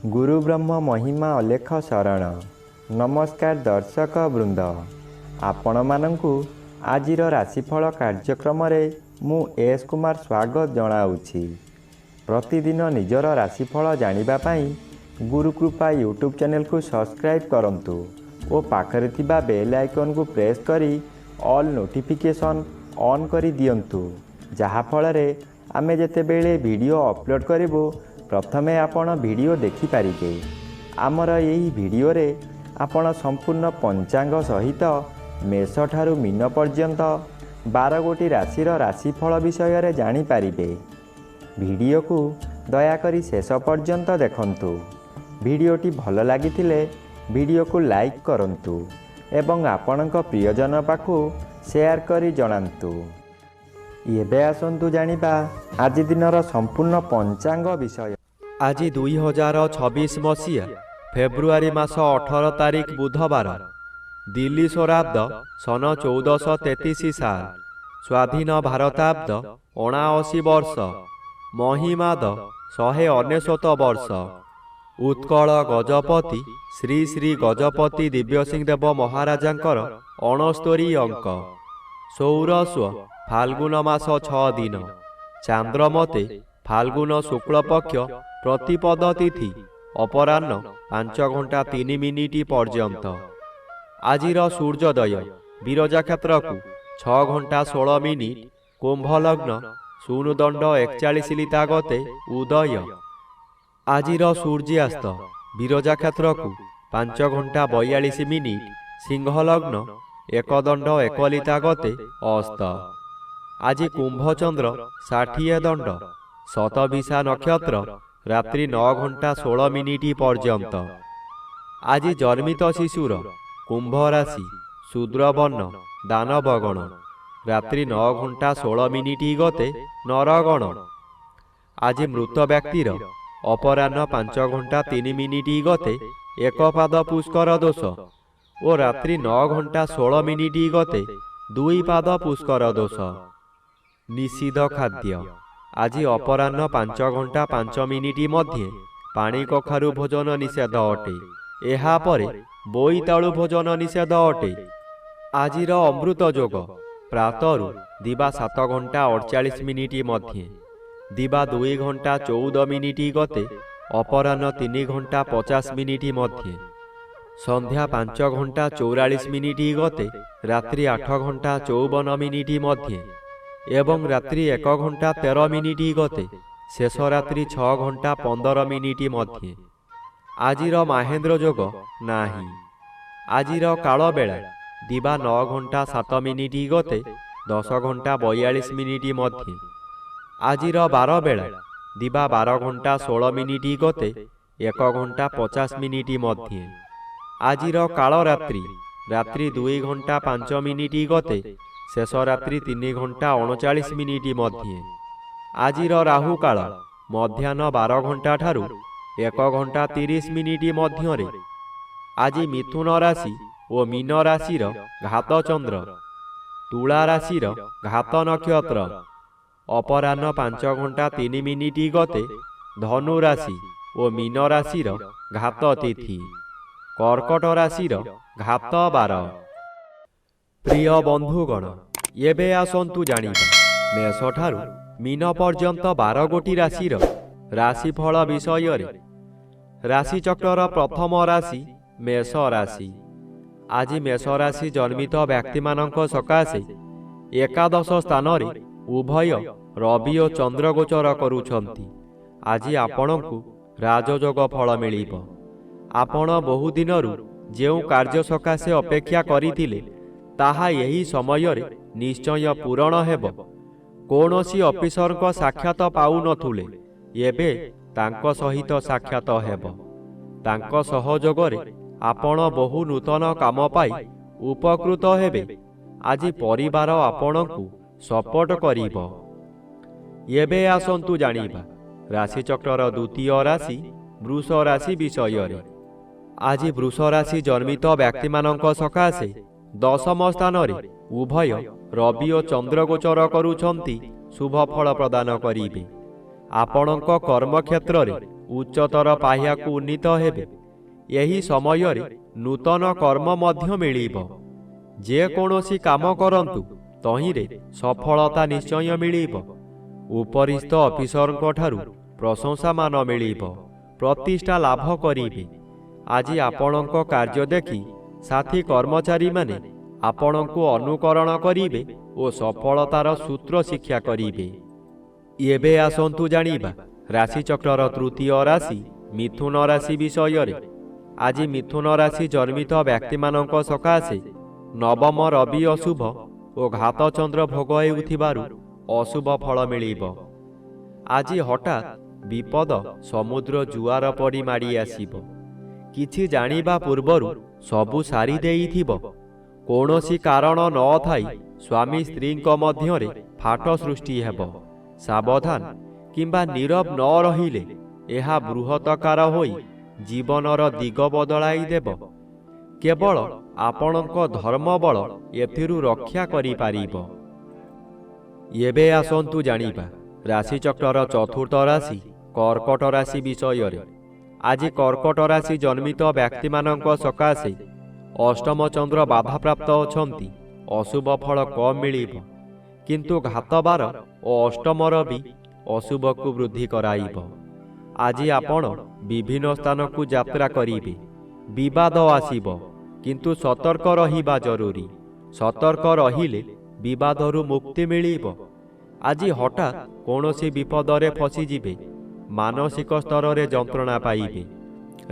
गुरु ब्रह्म महिमा अलेख शरण। नमस्कार दर्शक वृंद, आपण मानंकु आजिर राशिफल कार्यक्रम मु एस कुमार स्वागत जनाऊँगी। प्रतिदिन निजर राशिफल जानिबा पाई गुरुकृपा यूट्यूब चैनल को सब्सक्राइब करंतु और पाखरे थिबा बेल आइकन को प्रेस करी ऑल नोटिफिकेशन ऑन करी दियंतु, जहा फଳରେ आमे जेतेबेले वीडियो अपलोड करिवो प्रथमे आपण वीडियो देखि पारिबे। आमर यही वीडियो रे आपण संपूर्ण पंचांग सहित मेष ठारू मीन पर्यंत 12 गोटी राशिर राशिफल विषय रे जानि पारिबे। वीडियो को दयाकरी शेष पर्यंत देखंतु। वीडियोटी भल लागिथिले वीडियो को लाइक करंतु एवं आपणक प्रियजन पाखु शेयर करी जणांतु। एबे आसंतु जानिबा आज दिनर संपूर्ण पंचांग विषय। आज 2026 मसीहा फेब्रुआरी मास 18 तारिख बुधवार, दिल्ली स्वराब्द सन 1433 साल, स्वाधीन भारताब्द 79 वर्ष, महिमाद 199 वर्ष। उत्कल गजपति श्री श्री गजपति दिव्यसिंह देव महाराजांकर 69 अंक। सौरस्व फाल्गुन मास 6 दिन, चांद्रमते फाल्गुन शुक्ल पक्ष प्रतिपद तिथि अपराह्न 5 घंटा 3 मिनिट पर्यंत। आजिर सूर्योदय विरजा क्षेत्र को 6 घंटा 16 मिनिट, कुंभ लग्न शून्यदंड 41 लिता गते उदय। आजिर सूर्यास्त विरजा क्षेत्र को 5 घंटा 42 मिनिट, सिंह लग्न 1 दंड 1 लिता गते अस्त। आज कुंभ चंद्र 60 दंड, शतभिषा नक्षत्र रात्रि 9 घंटा 16 मिनिट पर्यंत। आज जन्मित शिशुर कुंभ राशि शूद्रवर्ण दानवगण रात्रि 9 घंटा 16 मिनिट गते नरगण। आज मृत व्यक्तिर अपराह्न 5 घंटा 3 मिनिट गते एक पाद पुष्कर दोष और रात्रि 9 घंटा 16 मिनिट गते 2 पाद पुष्कर दोष। निषिद्ध खाद्य आज अपराह्न 5 घंटा 5 मिनिट मध्ये पानी कखारु भोजन निषेध अटे। एहा परे बोईतालु भोजन निषेध अटे। आजिर अमृत जोग प्रातरु दिवा 7 घंटा 48 मिनिट मध्ये, दिवा 2 घंटा 14 मिनिट गते अपराह्न 3 घंटा 50 मिनिट मध्ये, संध्या 5 घंटा 44 मिनिट गते रात्रि 8 घंटा 54 मिनिट मध्ये एवं रात्रि 1 घंटा 13 मिनिट गते शेष रात्रि 6 घंटा 15 मिनिट मध्ये। आजिर महेंद्र जोग नाही। आजिर काल बेला दिवा 9 घंटा 7 मिनिट गते 10 घंटा 42 मिनिट मध्ये। आजिर 12 बेला दिवा 12 घंटा 16 मिनिट गते 1 घंटा 50 मिनिट मध्ये। आजिर काल रात्रि रात्रि 2 घंटा 5 मिनिट गते शेष रात्रि 3 घंटा 39 मिनिट मध्ये। आजिर राहु काल मध्याह्न 12 घंटा ठारू 1 घंटा 30 मिनिट मध्यरे। आज मिथुन राशि और मीन राशिर घात चंद्र, तुला राशिर घात नक्षत्र अपराह्न 5 घंटा 3 मिनिट गते धनु राशि और मीन राशिर घात तिथि, कर्कट राशिर घात 12। प्रिय बंधुगण, एबे आसंतु जानिबा मेष ठारू मीन पर्यंत 12 गोटी राशिर राशिफल विषय रे। राशि चक्रर प्रथम राशि मेष राशि। आज मेष राशि जन्मित व्यक्ति मानक सकाशे एकादश स्थान रे उभय रवि और चंद्र गोचर करुछंती। आज आपणकु राजयोग फल मिलिब। आपण बहु दिनरु जेउ कार्य सकाशे अपेक्षा करिथिले ताहा यही समय रे निश्चय पूरण हेब। कोनोसी ऑफिसर को साक्षात पाउ नथुले, एबे तांको सहित साक्षात हेब। तांको सहयोग रे आपण बहु नूतन काम पाई उपकृत हेबे। आज परिवार आपणकु सपोर्ट करिब। एबे आसंतु जानिबा राशि चक्रर द्वितीय राशि वृष राशि विषय रे। आज वृष राशि जन्मित व्यक्ति मानक सकाशे दशम स्थान रे उभय रवि और चंद्र गोचर करुछंती शुभ फल प्रदान करिबे। आपणक कर्म क्षेत्र रे ଉଚ୍ଚତର ପାହ୍ୟାକୁ ଉନ୍ନୀତ ହେବେ। ଏହି ସମୟରେ ନୂତନ କର୍ମ ମଧ୍ୟ ମିଳିବ। ଯେକୌଣସି କାମ କରନ୍ତୁ ତହିଁରେ ସଫଳତା ନିଶ୍ଚୟ ମିଳିବ। ଉପରିସ୍ଥ ଅଫିସରଙ୍କଠାରୁ ପ୍ରଶଂସାମାନ ମିଳିବ, ପ୍ରତିଷ୍ଠା ଲାଭ କରିବେ। ଆଜି ଆପଣଙ୍କ କାର୍ଯ୍ୟ ଦେଖି ସାଥୀ କର୍ମଚାରୀମାନେ ଆପଣଙ୍କୁ ଅନୁକରଣ କରିବେ ଓ ସଫଳତାର ସୂତ୍ର ଶିକ୍ଷା କରିବେ। ଏବେ ଆସନ୍ତୁ ଜାଣିବା ରାଶିଚକ୍ରର ତୃତୀୟ ରାଶି ମିଥୁନ ରାଶି ବିଷୟରେ। ଆଜି ମିଥୁନ ରାଶି ଜନ୍ମିତ ବ୍ୟକ୍ତିମାନଙ୍କ ସକାଶେ ନବମ ରବି ଅଶୁଭ ଓ ଘାତଚନ୍ଦ୍ର ଭୋଗ ହେଉଥିବାରୁ ଅଶୁଭ ଫଳ ମିଳିବ। ଆଜି ହଠାତ୍ ବିପଦ ସମୁଦ୍ର ଜୁଆର ପରି ମାଡ଼ି ଆସିବ। କିଛି ଜାଣିବା ପୂର୍ବରୁ ସବୁ ସାରି ଦେଇଥିବ। କୌଣସି କାରଣ ନଥାଇ ସ୍ୱାମୀ ସ୍ତ୍ରୀଙ୍କ ମଧ୍ୟରେ ଫାଟ ସୃଷ୍ଟି ହେବ। ସାବଧାନ କିମ୍ବା ନୀରବ ନ ରହିଲେ ଏହା ବୃହତକାର ହୋଇ ଜୀବନର ଦିଗ ବଦଳାଇ ଦେବ। କେବଳ ଆପଣଙ୍କ ଧର୍ମବଳ ଏଥିରୁ ରକ୍ଷା କରିପାରିବ। ଏବେ ଆସନ୍ତୁ ଜାଣିବା ରାଶିଚକ୍ରର ଚତୁର୍ଥ ରାଶି କର୍କଟ ରାଶି ବିଷୟରେ। ଆଜି କର୍କଟ ରାଶି ଜନ୍ମିତ ବ୍ୟକ୍ତିମାନଙ୍କ ସକାଶେ ଅଷ୍ଟମ ଚନ୍ଦ୍ର ବାଧାପ୍ରାପ୍ତ ଅଛନ୍ତି। ଅଶୁଭ ଫଳ କମ୍ ମିଳିବ, କିନ୍ତୁ ଘାତବାର ଓ ଅଷ୍ଟମ ରବି ଅଶୁଭକୁ ବୃଦ୍ଧି କରାଇବ। ଆଜି ଆପଣ ବିଭିନ୍ନ ସ୍ଥାନକୁ ଯାତ୍ରା କରିବେ। ବିବାଦ ଆସିବ, କିନ୍ତୁ ସତର୍କ ରହିବା ଜରୁରୀ। ସତର୍କ ରହିଲେ ବିବାଦରୁ ମୁକ୍ତି ମିଳିବ। ଆଜି ହଠାତ୍ କୌଣସି ବିପଦରେ ଫସିଯିବେ। ମାନସିକ ସ୍ତରରେ ଯନ୍ତ୍ରଣା ପାଇବେ।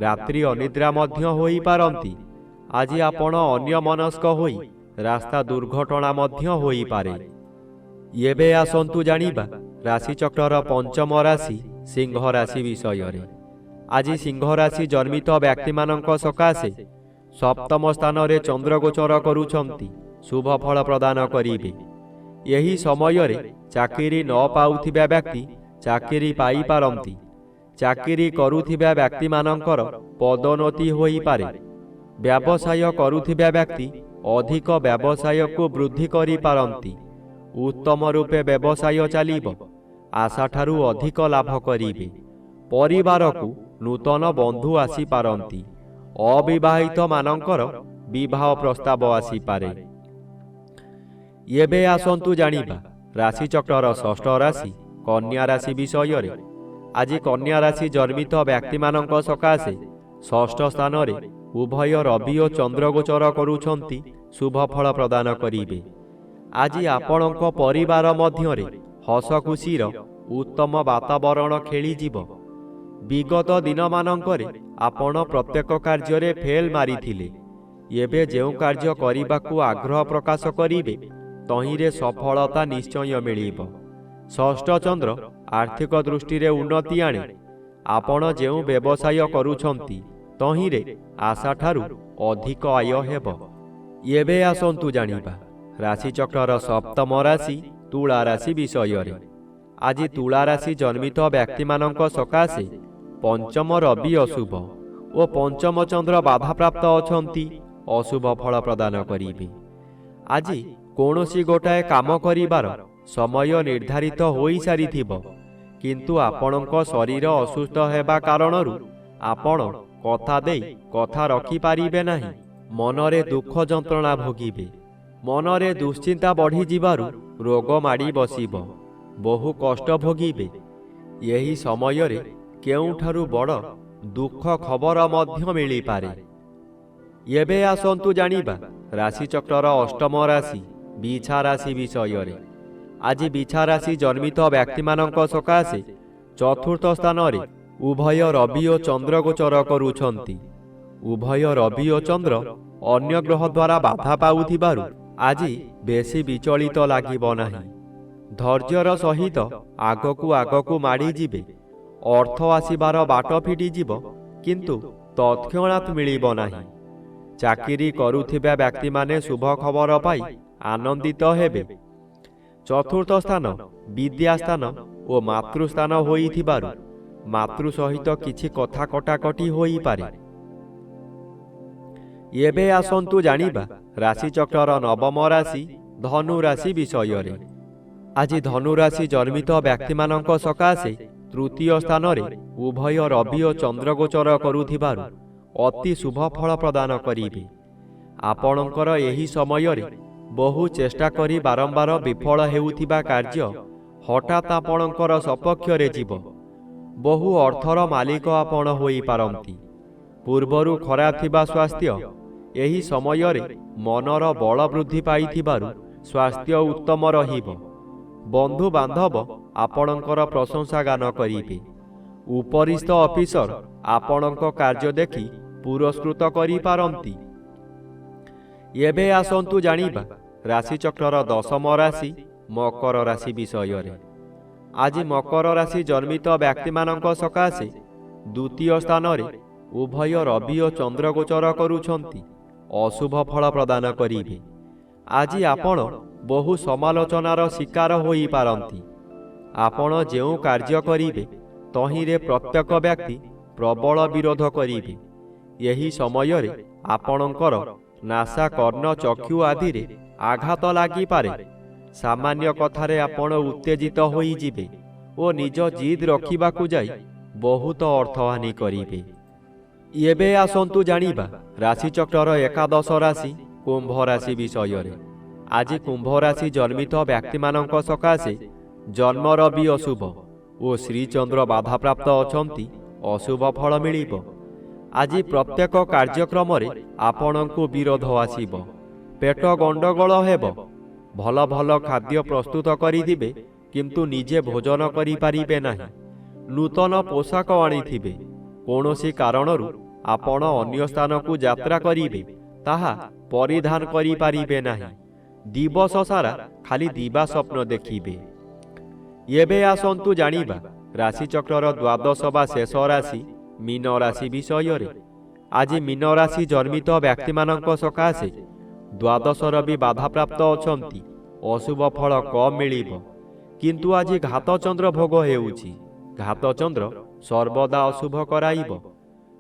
ରାତ୍ରି ଅନିଦ୍ରା ମଧ୍ୟ ହୋଇପାରନ୍ତି। ଆଜି ଆପଣ ଅନ୍ୟମନସ୍କ ହୋଇ ରାସ୍ତା ଦୁର୍ଘଟଣା ମଧ୍ୟ ହୋଇପାରେ। ଏବେ ଆସନ୍ତୁ ଜାଣିବା ରାଶିଚକ୍ରର ପଞ୍ଚମ ରାଶି ସିଂହ ରାଶି ବିଷୟରେ। ଆଜି ସିଂହ ରାଶି ଜନ୍ମିତ ବ୍ୟକ୍ତିମାନଙ୍କ ସକାଶେ ସପ୍ତମ ସ୍ଥାନରେ ଚନ୍ଦ୍ରଗୋଚର କରୁଛନ୍ତି। ଶୁଭ ଫଳ ପ୍ରଦାନ କରିବେ। ଏହି ସମୟରେ ଚାକିରି ନ ପାଉଥିବା ବ୍ୟକ୍ତି ଚାକିରି ପାଇପାରନ୍ତି। ଚାକିରି କରୁଥିବା ବ୍ୟକ୍ତିମାନଙ୍କର ପଦୋନ୍ନତି ହୋଇପାରେ। ବ୍ୟବସାୟ କରୁଥିବା ବ୍ୟକ୍ତି ଅଧିକ ବ୍ୟବସାୟକୁ ବୃଦ୍ଧି କରିପାରନ୍ତି। ଉତ୍ତମ ରୂପେ ବ୍ୟବସାୟ ଚାଲିବ। ଆଶାଠାରୁ ଅଧିକ ଲାଭ କରିବେ। ପରିବାରକୁ ନୂତନ ବନ୍ଧୁ ଆସିପାରନ୍ତି। ଅବିବାହିତ ମାନଙ୍କର ବିବାହ ପ୍ରସ୍ତାବ ଆସିପାରେ। ଏବେ ଆସନ୍ତୁ ଜାଣିବା ରାଶିଚକ୍ରର ଷଷ୍ଠ ରାଶି କନ୍ୟା ରାଶି ବିଷୟରେ। ଆଜି କନ୍ୟା ରାଶି ଜନ୍ମିତ ବ୍ୟକ୍ତିମାନଙ୍କ ସକାଶେ ଷଷ୍ଠ ସ୍ଥାନରେ ଉଭୟ ରବି ଓ ଚନ୍ଦ୍ରଗୋଚର କରୁଛନ୍ତି। ଶୁଭ ଫଳ ପ୍ରଦାନ କରିବେ। ଆଜି ଆପଣଙ୍କ ପରିବାର ମଧ୍ୟରେ ହସ ଖୁସିର ଉତ୍ତମ ବାତାବରଣ ଖେଳିଯିବ। ବିଗତ ଦିନମାନଙ୍କରେ ଆପଣ ପ୍ରତ୍ୟେକ କାର୍ଯ୍ୟରେ ଫେଲ୍ ମାରିଥିଲେ। ଏବେ ଯେଉଁ କାର୍ଯ୍ୟ କରିବାକୁ ଆଗ୍ରହ ପ୍ରକାଶ କରିବେ ତହିଁରେ ସଫଳତା ନିଶ୍ଚୟ ମିଳିବ। ଷଷ୍ଠ ଚନ୍ଦ୍ର ଆର୍ଥିକ ଦୃଷ୍ଟିରେ ଉନ୍ନତି ଆଣେ। ଆପଣ ଯେଉଁ ବ୍ୟବସାୟ କରୁଛନ୍ତି ତହିଁରେ ଆଶାଠାରୁ ଅଧିକ ଆୟ ହେବ। ଏବେ ଆସନ୍ତୁ ଜାଣିବା ରାଶିଚକ୍ରର ସପ୍ତମ ରାଶି ତୁଳା ରାଶି ବିଷୟରେ। ଆଜି ତୁଳା ରାଶି ଜନ୍ମିତ ବ୍ୟକ୍ତିମାନଙ୍କ ସକାଶେ ପଞ୍ଚମ ରବି ଅଶୁଭ ଓ ପଞ୍ଚମ ଚନ୍ଦ୍ର ବାଧାପ୍ରାପ୍ତ ଅଛନ୍ତି। ଅଶୁଭ ଫଳ ପ୍ରଦାନ କରିବେ। ଆଜି କୌଣସି ଗୋଟାଏ କାମ କରିବାର ସମୟ ନିର୍ଦ୍ଧାରିତ ହୋଇସାରିଥିବ, କିନ୍ତୁ ଆପଣଙ୍କ ଶରୀର ଅସୁସ୍ଥ ହେବା କାରଣରୁ ଆପଣ କଥା ଦେଇ କଥା ରଖିପାରିବେ ନାହିଁ। ମନରେ ଦୁଃଖ ଯନ୍ତ୍ରଣା ଭୋଗିବେ। ମନରେ ଦୁଶ୍ଚିନ୍ତା ବଢ଼ିଯିବାରୁ ରୋଗ ମାଡ଼ି ବସିବ। ବହୁ କଷ୍ଟ ଭୋଗିବେ। ଏହି ସମୟରେ କେଉଁଠାରୁ ବଡ଼ ଦୁଃଖ ଖବର ମଧ୍ୟ ମିଳିପାରେ। ଏବେ ଆସନ୍ତୁ ଜାଣିବା ରାଶିଚକ୍ରର ଅଷ୍ଟମ ରାଶି ବିଛା ରାଶି ବିଷୟରେ। ଆଜି ବିଛା ରାଶି ଜନ୍ମିତ ବ୍ୟକ୍ତିମାନଙ୍କ ସକାଶେ ଚତୁର୍ଥ ସ୍ଥାନରେ ଉଭୟ ରବି ଓ ଚନ୍ଦ୍ର ଗୋଚର କରୁଛନ୍ତି। ଉଭୟ ରବି ଓ ଚନ୍ଦ୍ର ଅନ୍ୟ ଗ୍ରହ ଦ୍ୱାରା ବାଧା ପାଉଥିବାରୁ ଆଜି ବେଶୀ ବିଚଳିତ ଲାଗିବ ନାହିଁ। ଧୈର୍ଯ୍ୟର ସହିତ ଆଗକୁ ଆଗକୁ ମାଡ଼ିଯିବେ। ଅର୍ଥ ଆସିବାର ବାଟ ଫିଟିଯିବ, କିନ୍ତୁ ତତ୍କ୍ଷଣାତ୍ ମିଳିବ ନାହିଁ। ଚାକିରି କରୁଥିବା ବ୍ୟକ୍ତିମାନେ ଶୁଭ ଖବର ପାଇ ଆନନ୍ଦିତ ହେବେ। ଚତୁର୍ଥ ସ୍ଥାନ ବିଦ୍ୟାସ୍ଥାନ ଓ ମାତୃସ୍ଥାନ ହୋଇଥିବାରୁ ମାତୃ ସହିତ କିଛି କଥା କଟାକଟି ହୋଇପାରେ। ଏବେ ଆସନ୍ତୁ ଜାଣିବା ରାଶିଚକ୍ରର ନବମ ରାଶି ଧନୁ ରାଶି ବିଷୟରେ। ଆଜି ଧନୁ ରାଶି ଜନ୍ମିତ ବ୍ୟକ୍ତିମାନଙ୍କ ସକାଶେ ତୃତୀୟ ସ୍ଥାନରେ ଉଭୟ ରବି ଓ ଚନ୍ଦ୍ର ଗୋଚର କରୁଥିବାରୁ ଅତି ଶୁଭ ଫଳ ପ୍ରଦାନ କରିବେ। ଆପଣଙ୍କର ଏହି ସମୟରେ ବହୁ ଚେଷ୍ଟା କରି ବାରମ୍ବାର ବିଫଳ ହେଉଥିବା କାର୍ଯ୍ୟ ହଠାତ୍ ଆପଣଙ୍କର ସପକ୍ଷରେ ଯିବ। ବହୁ ଅର୍ଥର ମାଲିକ ଆପଣ ହୋଇପାରନ୍ତି। ପୂର୍ବରୁ ଖରାପ ଥିବା ସ୍ୱାସ୍ଥ୍ୟ ଏହି ସମୟରେ ମନର ବଳ ବୃଦ୍ଧି ପାଇଥିବାରୁ ସ୍ୱାସ୍ଥ୍ୟ ଉତ୍ତମ ରହିବ। ବନ୍ଧୁବାନ୍ଧବ ଆପଣଙ୍କର ପ୍ରଶଂସା ଗାନ କରିବେ। ଉପରିସ୍ଥ ଅଫିସର ଆପଣଙ୍କ କାର୍ଯ୍ୟ ଦେଖି ପୁରସ୍କୃତ କରିପାରନ୍ତି। ଏବେ ଆସନ୍ତୁ ଜାଣିବା ରାଶିଚକ୍ରର ଦଶମ ରାଶି ମକର ରାଶି ବିଷୟରେ। ଆଜି ମକର ରାଶି ଜନ୍ମିତ ବ୍ୟକ୍ତିମାନଙ୍କ ସକାଶେ ଦ୍ୱିତୀୟ ସ୍ଥାନରେ ଉଭୟ ରବି ଓ ଚନ୍ଦ୍ର ଗୋଚର କରୁଛନ୍ତି ଅଶୁଭ ଫଳ ପ୍ରଦାନ କରିବେ। ଆଜି ଆପଣ ବହୁ ସମାଲୋଚନାର ଶିକାର ହୋଇପାରନ୍ତି। ଆପଣ ଯେଉଁ କାର୍ଯ୍ୟ କରିବେ ତହିଁରେ ପ୍ରତ୍ୟେକ ବ୍ୟକ୍ତି ପ୍ରବଳ ବିରୋଧ କରିବେ। ଏହି ସମୟରେ ଆପଣଙ୍କର ନାସା, କର୍ଣ୍ଣ, ଚକ୍ଷୁ ଆଦିରେ ଆଘାତ ଲାଗିପାରେ। ସାମାନ୍ୟ କଥାରେ ଆପଣ ଉତ୍ତେଜିତ ହୋଇଯିବେ ଓ ନିଜ ଜିଦ୍ ରଖିବାକୁ ଯାଇ ବହୁତ ଅର୍ଥହାନି କରିବେ। ଏବେ ଆସନ୍ତୁ ଜାଣିବା ରାଶିଚକ୍ରର ଏକାଦଶ ରାଶି କୁମ୍ଭ ରାଶି ବିଷୟରେ। ଆଜି କୁମ୍ଭ ରାଶି ଜନ୍ମିତ ବ୍ୟକ୍ତିମାନଙ୍କ ସକାଶେ ଜନ୍ମ ରବି ଅଶୁଭ ଓ ଶ୍ରୀଚନ୍ଦ୍ର ବାଧାପ୍ରାପ୍ତ ଅଛନ୍ତି, ଅଶୁଭ ଫଳ ମିଳିବ। ଆଜି ପ୍ରତ୍ୟେକ କାର୍ଯ୍ୟକ୍ରମରେ ଆପଣଙ୍କୁ ବିରୋଧ ଆସିବ। ପେଟ ଗଣ୍ଡଗୋଳ ହେବ। ଭଲ ଭଲ ଖାଦ୍ୟ ପ୍ରସ୍ତୁତ କରିଥିବେ କିନ୍ତୁ ନିଜେ ଭୋଜନ କରିପାରିବେ ନାହିଁ। ନୂତନ ପୋଷାକ ଆଣିଥିବେ, କୌଣସି କାରଣରୁ ଆପଣ ଅନ୍ୟ ସ୍ଥାନକୁ ଯାତ୍ରା କରିବେ, ତାହା ପରିଧାନ କରିପାରିବେ ନାହିଁ। ଦିବସ ସାରା ଖାଲି ଦିବା ସ୍ୱପ୍ନ ଦେଖିବେ। ଏବେ ଆସନ୍ତୁ ଜାଣିବା ରାଶିଚକ୍ରର ଦ୍ୱାଦଶ ବା ଶେଷ ରାଶି ମୀନ ରାଶି ବିଷୟରେ। ଆଜି ମୀନ ରାଶି ଜନ୍ମିତ ବ୍ୟକ୍ତିମାନଙ୍କ ସକାଶେ ଦ୍ୱାଦଶ ରବି ବାଧାପ୍ରାପ୍ତ ଅଛନ୍ତି, ଅଶୁଭ ଫଳ କମ୍ ମିଳିବ। କିନ୍ତୁ ଆଜି ଘାତଚନ୍ଦ୍ର ଭୋଗ ହେଉଛି। ଘାତଚନ୍ଦ୍ର ସର୍ବଦା ଅଶୁଭ କରାଇବ।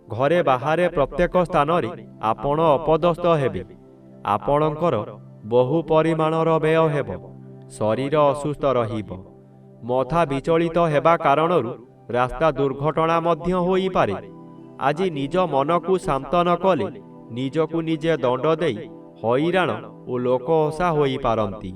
ଘରେ ବାହାରେ ପ୍ରତ୍ୟେକ ସ୍ଥାନରେ ଆପଣ ଅପଦସ୍ଥ ହେବେ। ଆପଣଙ୍କର ବହୁ ପରିମାଣର ବ୍ୟୟ ହେବ। ଶରୀର ଅସୁସ୍ଥ ରହିବ। ମଥା ବିଚଳିତ ହେବା କାରଣରୁ ରାସ୍ତା ଦୁର୍ଘଟଣା ମଧ୍ୟ ହୋଇପାରେ। ଆଜି ନିଜ ମନକୁ ଶାନ୍ତ ନ କଲେ ନିଜକୁ ନିଜେ ଦଣ୍ଡ ଦେଇ ହଇରାଣ ଓ ଲୋକହସା ହୋଇପାରନ୍ତି।